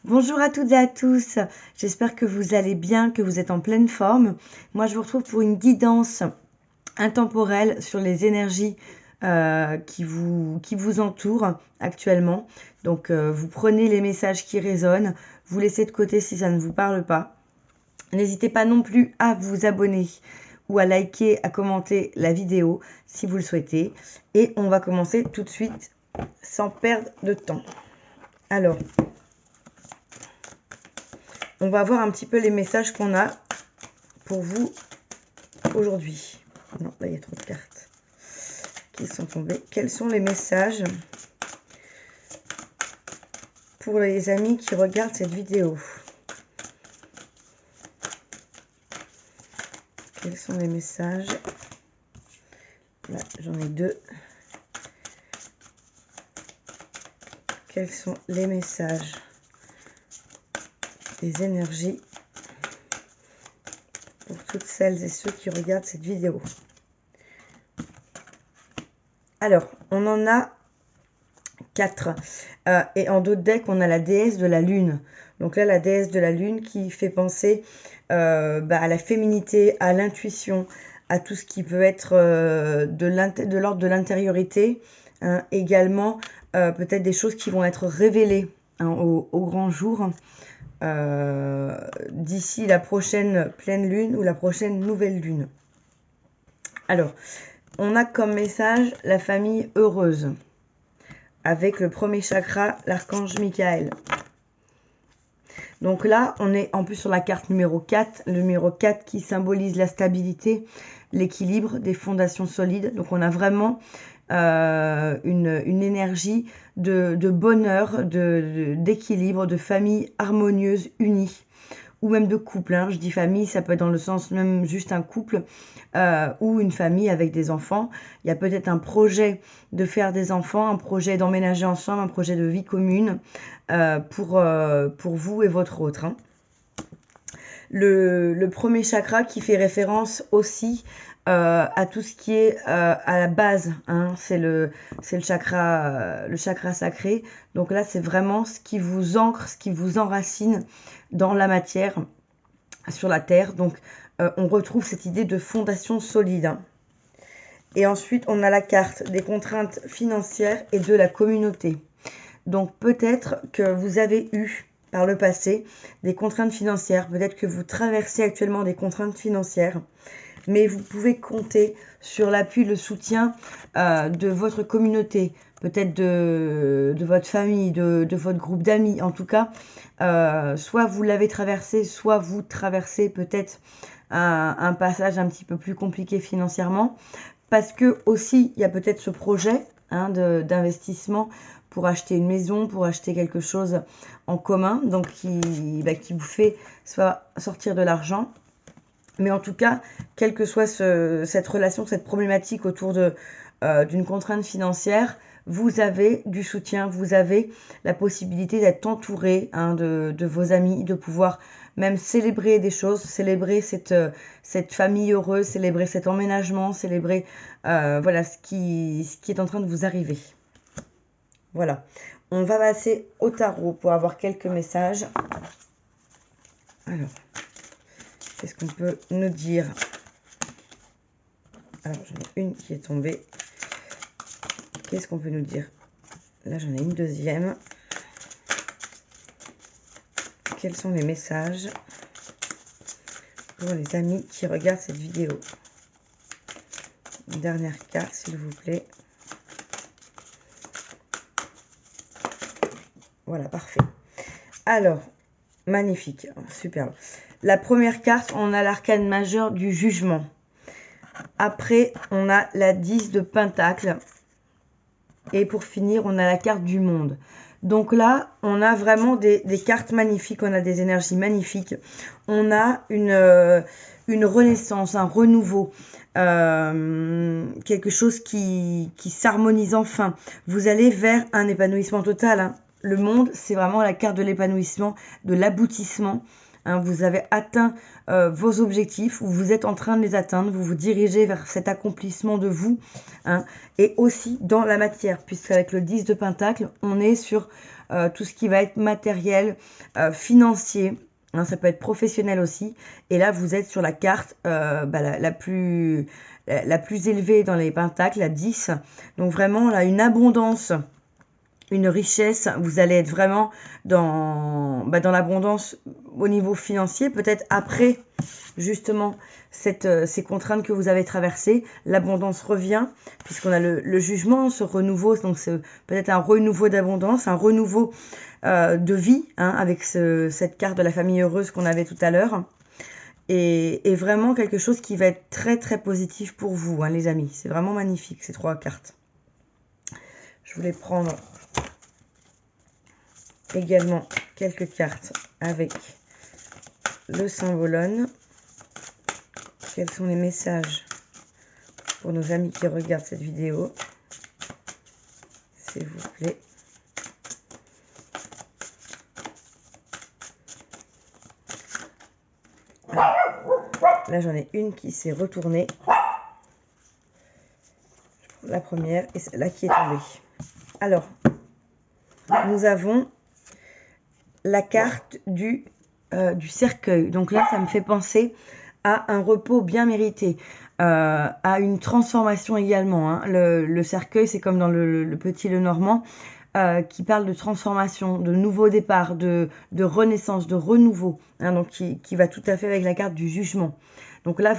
Bonjour à toutes et à tous, j'espère que vous allez bien, que vous êtes en pleine forme. Moi je vous retrouve pour une guidance intemporelle sur les énergies qui vous entourent actuellement. Donc vous prenez les messages qui résonnent, vous laissez de côté si ça ne vous parle pas. N'hésitez pas non plus à vous abonner ou à liker, à commenter la vidéo si vous le souhaitez. Et on va commencer tout de suite sans perdre de temps. Alors, on va voir un petit peu les messages qu'on a pour vous aujourd'hui. Non, là il y a trop de cartes qui sont tombées. Quels sont les messages pour les amis qui regardent cette vidéo? Quels sont les messages? Là, j'en ai deux. Quels sont les messages des énergies pour toutes celles et ceux qui regardent cette vidéo? Alors, on en a 4. Et en d'autres decks, on a la déesse de la lune. Donc là, la déesse de la lune qui fait penser à la féminité, à l'intuition, à tout ce qui peut être de l'ordre de l'intériorité. Hein, également, peut-être des choses qui vont être révélées au grand jour. D'ici la prochaine pleine lune ou la prochaine nouvelle lune. Alors, on a comme message la famille heureuse, avec le premier chakra, l'archange Michael. Donc là, on est en plus sur la carte numéro 4, le numéro 4 qui symbolise la stabilité, l'équilibre, des fondations solides. Donc on a vraiment une énergie de bonheur, d'équilibre, de famille harmonieuse, unie, ou même de couple. Hein. Je dis famille, ça peut être dans le sens même juste un couple ou une famille avec des enfants. Il y a peut-être un projet de faire des enfants, un projet d'emménager ensemble, un projet de vie commune pour vous et votre autre. Hein. Le premier chakra qui fait référence aussi à tout ce qui est à la base, hein, c'est le chakra sacré. Donc là, c'est vraiment ce qui vous ancre, ce qui vous enracine dans la matière, sur la terre. Donc, on retrouve cette idée de fondation solide. Hein. Et ensuite, on a la carte des contraintes financières et de la communauté. Donc, peut-être que vous avez eu par le passé des contraintes financières. Peut-être que vous traversez actuellement des contraintes financières. Mais vous pouvez compter sur l'appui, le soutien de votre communauté, peut-être de votre famille, de votre groupe d'amis. En tout cas, soit vous l'avez traversé, soit vous traversez peut-être un passage un petit peu plus compliqué financièrement. Parce que aussi, il y a peut-être ce projet d'investissement pour acheter une maison, pour acheter quelque chose en commun, donc qui vous fait soit sortir de l'argent. Mais en tout cas, quelle que soit cette relation, cette problématique autour d'une contrainte financière, vous avez du soutien, vous avez la possibilité d'être entouré de vos amis, de pouvoir même célébrer des choses, célébrer cette famille heureuse, célébrer cet emménagement, célébrer voilà, ce qui est en train de vous arriver. Voilà. On va passer au tarot pour avoir quelques messages. Alors, qu'est-ce qu'on peut nous dire? Alors, j'en ai une qui est tombée. Qu'est-ce qu'on peut nous dire? Là, j'en ai une deuxième. Quels sont les messages pour les amis qui regardent cette vidéo? Une dernière carte, s'il vous plaît. Voilà, parfait. Alors, magnifique, superbe. La première carte, on a l'arcane majeur du jugement. Après, on a la 10 de Pentacle. Et pour finir, on a la carte du monde. Donc là, on a vraiment des cartes magnifiques, on a des énergies magnifiques. On a une renaissance, un renouveau, quelque chose qui s'harmonise enfin. Vous allez vers un épanouissement total. Hein. Le monde, c'est vraiment la carte de l'épanouissement, de l'aboutissement. Hein, vous avez atteint vos objectifs, ou vous êtes en train de les atteindre, vous vous dirigez vers cet accomplissement de vous, hein, et aussi dans la matière, puisqu'avec le 10 de Pentacle, on est sur tout ce qui va être matériel, financier. Hein, ça peut être professionnel aussi. Et là, vous êtes sur la carte la plus élevée dans les pentacles, la 10. Donc vraiment, là, une abondance, une richesse. Vous allez être vraiment dans l'abondance au niveau financier. Peut-être après, justement, ces contraintes que vous avez traversées, l'abondance revient, puisqu'on a le jugement, ce renouveau. Donc, c'est peut-être un renouveau d'abondance, un renouveau de vie, hein, avec cette carte de la famille heureuse qu'on avait tout à l'heure. Et vraiment quelque chose qui va être très très positif pour vous, hein, les amis. C'est vraiment magnifique, ces 3 cartes. Je voulais prendre également quelques cartes avec le symbolone. Quels sont les messages pour nos amis qui regardent cette vidéo, s'il vous plaît. Là, j'en ai une qui s'est retournée. La première et celle-là qui est tombée. Alors, nous avons la carte du cercueil. Donc là, ça me fait penser à un repos bien mérité, à une transformation également. Hein. Le cercueil, c'est comme dans le Petit Lenormand, qui parle de transformation, de nouveau départ, de renaissance, de renouveau, hein, donc qui va tout à fait avec la carte du jugement. Donc là,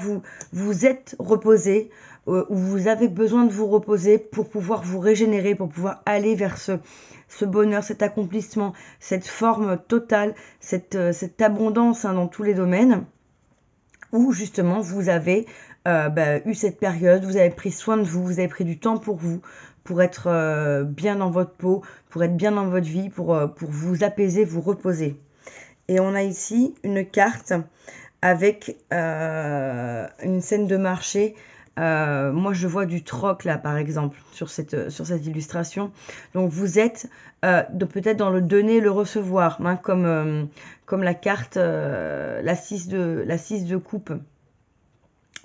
vous êtes reposé, ou vous avez besoin de vous reposer pour pouvoir vous régénérer, pour pouvoir aller vers ce bonheur, cet accomplissement, cette forme totale, cette abondance, hein, dans tous les domaines, où justement vous avez eu cette période, vous avez pris soin de vous, vous avez pris du temps pour être bien dans votre peau, pour être bien dans votre vie, pour vous apaiser, vous reposer. Et on a ici une carte avec une scène de marché. Moi, je vois du troc là, par exemple, sur cette illustration. Donc, vous êtes peut-être dans le donner, le recevoir, hein, comme la carte, la 6 de coupe.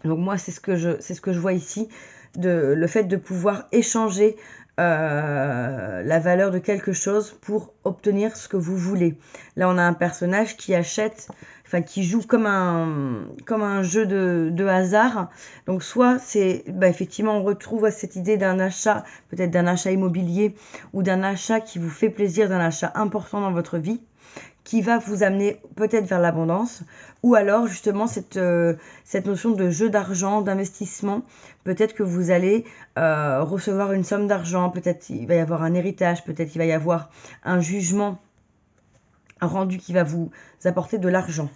Donc, moi, c'est ce que je vois ici, le fait de pouvoir échanger la valeur de quelque chose pour obtenir ce que vous voulez. Là, on a un personnage qui achète, qui joue comme un jeu de hasard. Donc, soit c'est, effectivement, on retrouve cette idée d'un achat, peut-être d'un achat immobilier ou d'un achat qui vous fait plaisir, d'un achat important dans votre vie, qui va vous amener peut-être vers l'abondance, ou alors justement cette notion de jeu d'argent, d'investissement. Peut-être que vous allez recevoir une somme d'argent, peut-être il va y avoir un héritage, peut-être il va y avoir un jugement rendu qui va vous apporter de l'argent.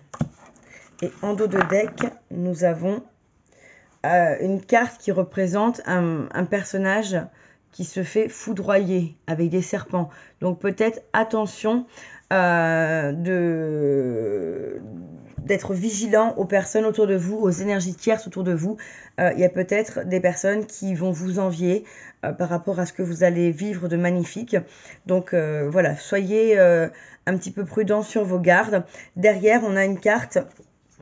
Et en dos de deck, nous avons une carte qui représente un personnage qui se fait foudroyer avec des serpents. Donc peut-être attention d'être vigilant aux personnes autour de vous, aux énergies tierces autour de vous. Il y a peut-être des personnes qui vont vous envier par rapport à ce que vous allez vivre de magnifique. Donc voilà, soyez un petit peu prudents sur vos gardes. Derrière, on a une carte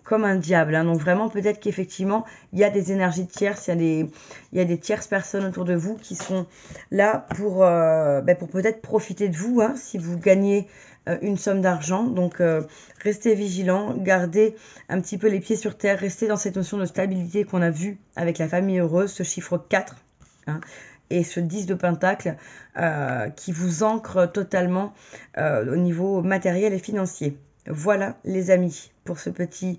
comme un diable, hein. Donc vraiment, peut-être qu'effectivement, il y a des énergies tierces, il y a des tierces personnes autour de vous qui sont là pour peut-être profiter de vous, hein, si vous gagnez une somme d'argent. Donc, restez vigilants, gardez un petit peu les pieds sur terre, restez dans cette notion de stabilité qu'on a vue avec la famille heureuse, ce chiffre 4, hein, et ce 10 de pentacle qui vous ancre totalement au niveau matériel et financier. Voilà les amis pour ce petit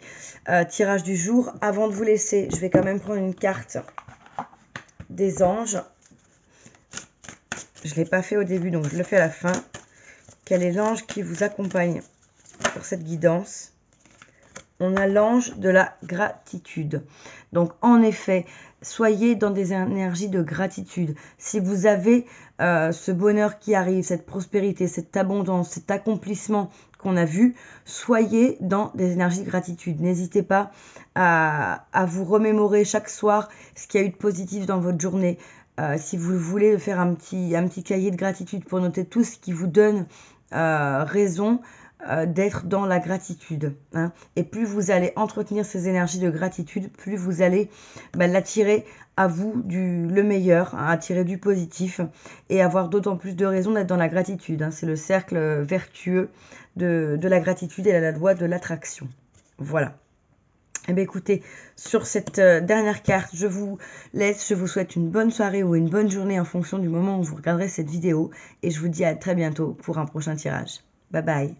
tirage du jour. Avant de vous laisser, je vais quand même prendre une carte des anges. Je ne l'ai pas fait au début, donc je le fais à la fin. Quel est l'ange qui vous accompagne pour cette guidance? On a l'ange de la gratitude. Donc en effet, soyez dans des énergies de gratitude. Si vous avez ce bonheur qui arrive, cette prospérité, cette abondance, cet accomplissement qu'on a vu, soyez dans des énergies de gratitude. N'hésitez pas à vous remémorer chaque soir ce qu'il y a eu de positif dans votre journée. Si vous voulez faire un petit cahier de gratitude pour noter tout ce qui vous donne raison d'être dans la gratitude. Hein. Et plus vous allez entretenir ces énergies de gratitude, plus vous allez l'attirer à vous le meilleur, hein, attirer du positif et avoir d'autant plus de raisons d'être dans la gratitude. Hein. C'est le cercle vertueux de la gratitude et la loi de l'attraction. Voilà. Eh bien écoutez, sur cette dernière carte, je vous laisse, je vous souhaite une bonne soirée ou une bonne journée en fonction du moment où vous regarderez cette vidéo et je vous dis à très bientôt pour un prochain tirage. Bye bye.